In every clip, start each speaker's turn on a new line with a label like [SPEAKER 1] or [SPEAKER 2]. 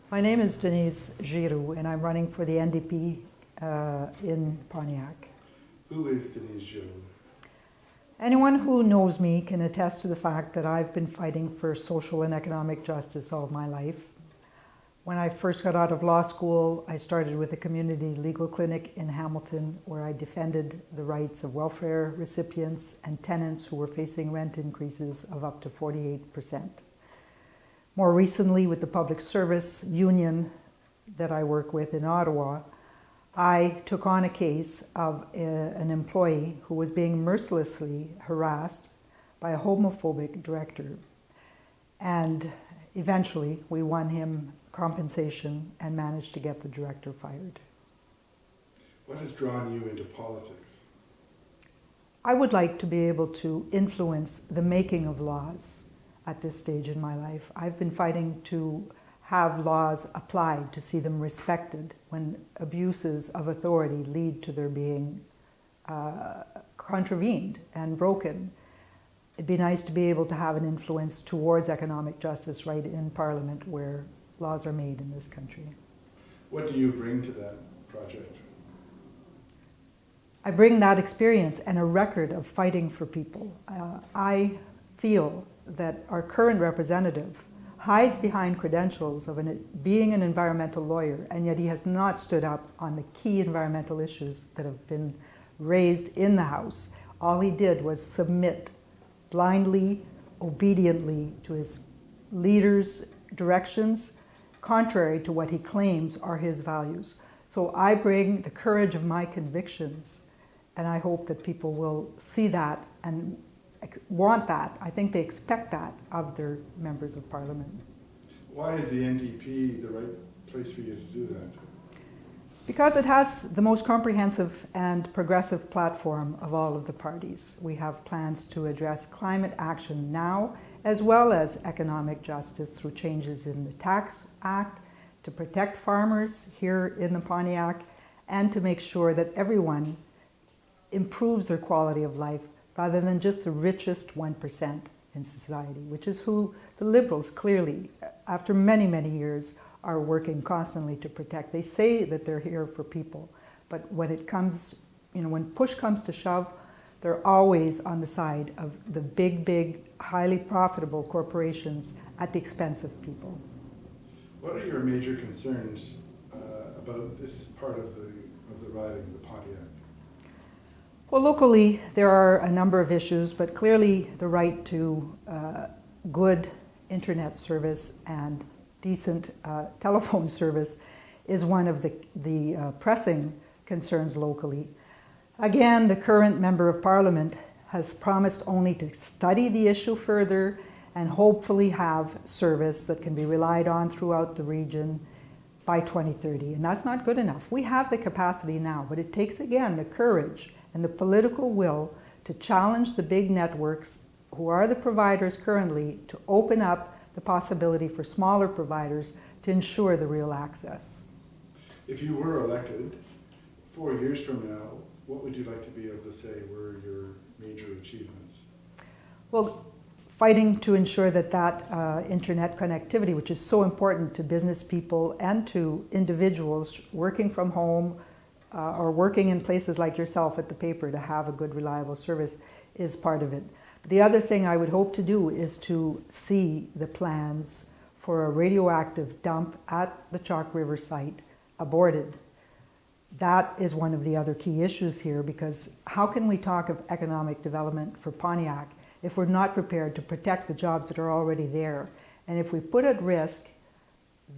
[SPEAKER 1] My name is Denise Giroux, and I'm running for the NDP in Pontiac.
[SPEAKER 2] Who is Denise Giroux?
[SPEAKER 1] Anyone who knows me can attest to the fact that I've been fighting for social and economic justice all my life. When I first got out of law school, I started with a community legal clinic in Hamilton where I defended the rights of welfare recipients and tenants who were facing rent increases of up to 48%. More recently, with the public service union that I work with in Ottawa, I took on a case of an employee who was being mercilessly harassed by a homophobic director. And eventually, we won him compensation and managed to get the director fired.
[SPEAKER 2] What has drawn you into politics?
[SPEAKER 1] I would like to be able to influence the making of laws at this stage in my life. I've been fighting to have laws applied, to see them respected when abuses of authority lead to their being contravened and broken. It'd be nice to be able to have an influence towards economic justice right in Parliament where laws are made in this country.
[SPEAKER 2] What do you bring to that project?
[SPEAKER 1] I bring that experience and a record of fighting for people. I feel that our current representative hides behind credentials of being an environmental lawyer, and yet he has not stood up on the key environmental issues that have been raised in the House. All he did was submit blindly, obediently to his leaders' directions, contrary to what he claims are his values. So I bring the courage of my convictions, and I hope that people will see that and want that. I think they expect that of their members of Parliament.
[SPEAKER 2] Why is the NDP the right place for you to do that?
[SPEAKER 1] Because it has the most comprehensive and progressive platform of all of the parties. We have plans to address climate action now, as well as economic justice through changes in the Tax Act, to protect farmers here in the Pontiac, and to make sure that everyone improves their quality of life rather than just the richest 1% in society, which is who the Liberals clearly, after many, many years, are working constantly to protect. They say that they're here for people, but when it comes, when push comes to shove, they're always on the side of the big, highly profitable corporations at the expense of people.
[SPEAKER 2] What are your major concerns about this part of the riding, the Pontiac?
[SPEAKER 1] Well, locally, there are a number of issues, but clearly the right to good internet service and decent telephone service is one of the pressing concerns locally. Again, the current Member of Parliament has promised only to study the issue further and hopefully have service that can be relied on throughout the region by 2030. And that's not good enough. We have the capacity now, but it takes, again, the courage and the political will to challenge the big networks who are the providers currently to open up the possibility for smaller providers to ensure the real access.
[SPEAKER 2] If you were elected 4 years from now, what would you like to be able to say were your major achievements?
[SPEAKER 1] Well, fighting to ensure that internet connectivity, which is so important to business people and to individuals working from home, or working in places like yourself at the paper to have a good, reliable service is part of it. But the other thing I would hope to do is to see the plans for a radioactive dump at the Chalk River site aborted. That is one of the other key issues here, because how can we talk of economic development for Pontiac if we're not prepared to protect the jobs that are already there? And if we put at risk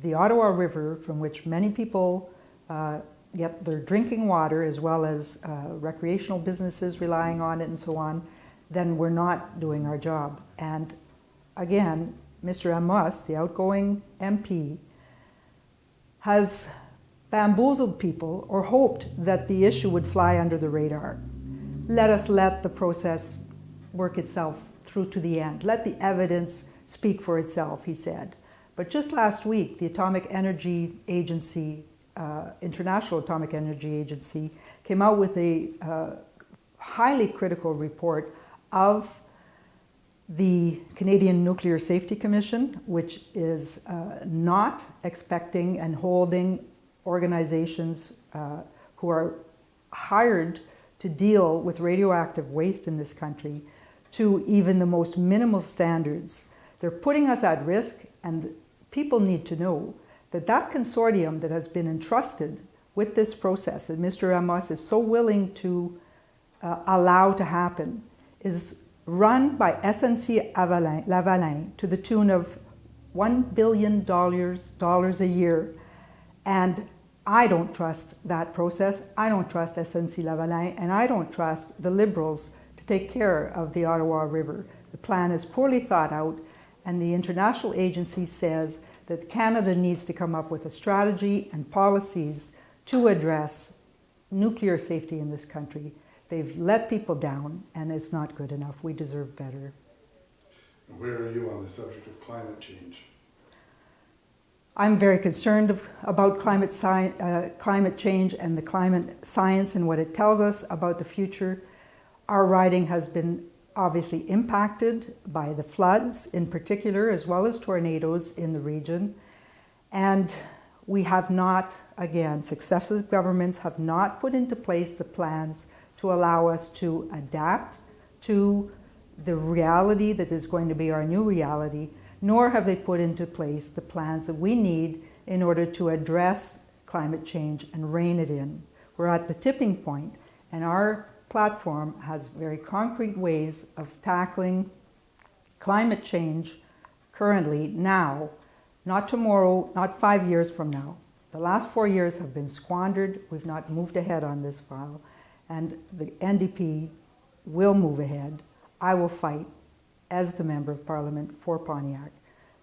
[SPEAKER 1] the Ottawa River, from which many people get their drinking water as well as recreational businesses relying on it and so on, then we're not doing our job. And again, Mr. Amos, the outgoing MP, has bamboozled people or hoped that the issue would fly under the radar. Let us let the process work itself through to the end. Let the evidence speak for itself, he said. But just last week, the Atomic Energy Agency, International Atomic Energy Agency, came out with a highly critical report of the Canadian Nuclear Safety Commission, which is not expecting and holding organizations who are hired to deal with radioactive waste in this country to even the most minimal standards. They're putting us at risk, and people need to know that that consortium that has been entrusted with this process, that Mr. Amos is so willing to allow to happen, is run by SNC-Lavalin to the tune of $1 billion a year. And I don't trust that process. I don't trust SNC-Lavalin, and I don't trust the Liberals to take care of the Ottawa River. The plan is poorly thought out, and the international agency says that Canada needs to come up with a strategy and policies to address nuclear safety in this country. They've let people down, and it's not good enough. We deserve better.
[SPEAKER 2] Where are you on the subject of climate change?
[SPEAKER 1] I'm very concerned about climate change and the climate science and what it tells us about the future. Our riding has been obviously impacted by the floods in particular, as well as tornadoes in the region. And we have not, again, successive governments have not put into place the plans to allow us to adapt to the reality that is going to be our new reality, nor have they put into place the plans that we need in order to address climate change and rein it in. We're at the tipping point, and our platform has very concrete ways of tackling climate change currently, now, not tomorrow, not 5 years from now. The last 4 years have been squandered. We've not moved ahead on this file, and the NDP will move ahead. I will fight as the Member of Parliament for Pontiac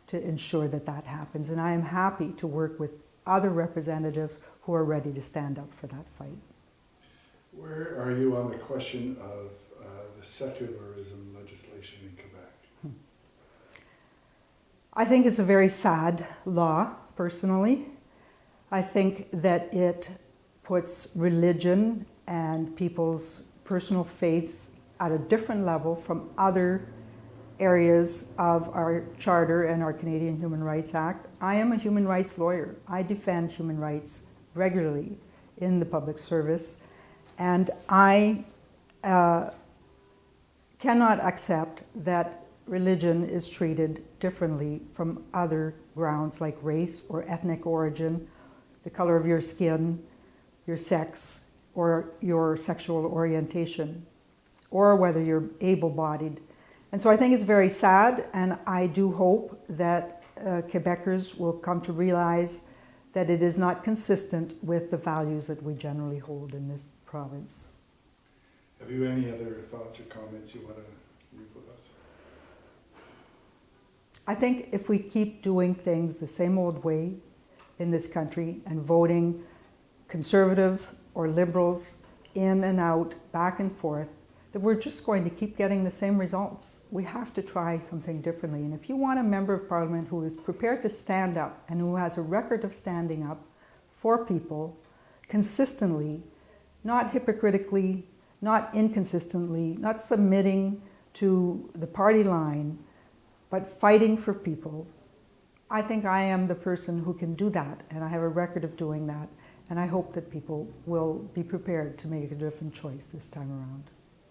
[SPEAKER 1] to ensure that that happens, and I am happy to work with other representatives who are ready to stand up for that fight.
[SPEAKER 2] Where are you on the question of the secularism legislation in Quebec?
[SPEAKER 1] I think it's a very sad law, personally. I think that it puts religion and people's personal faiths at a different level from other areas of our Charter and our Canadian Human Rights Act. I am a human rights lawyer. I defend human rights regularly in the public service, and I cannot accept that religion is treated differently from other grounds like race or ethnic origin, the color of your skin, your sex, or your sexual orientation, or whether you're able-bodied. And so I think it's very sad, and I do hope that Quebecers will come to realize that it is not consistent with the values that we generally hold in this province.
[SPEAKER 2] Have you any other thoughts or comments you want to leave with us?
[SPEAKER 1] I think if we keep doing things the same old way in this country and voting Conservatives or Liberals in and out, back and forth, that we're just going to keep getting the same results. We have to try something differently. And if you want a Member of Parliament who is prepared to stand up and who has a record of standing up for people consistently, not hypocritically, not inconsistently, not submitting to the party line, but fighting for people, I think I am the person who can do that, and I have a record of doing that. And I hope that people will be prepared to make a different choice this time around.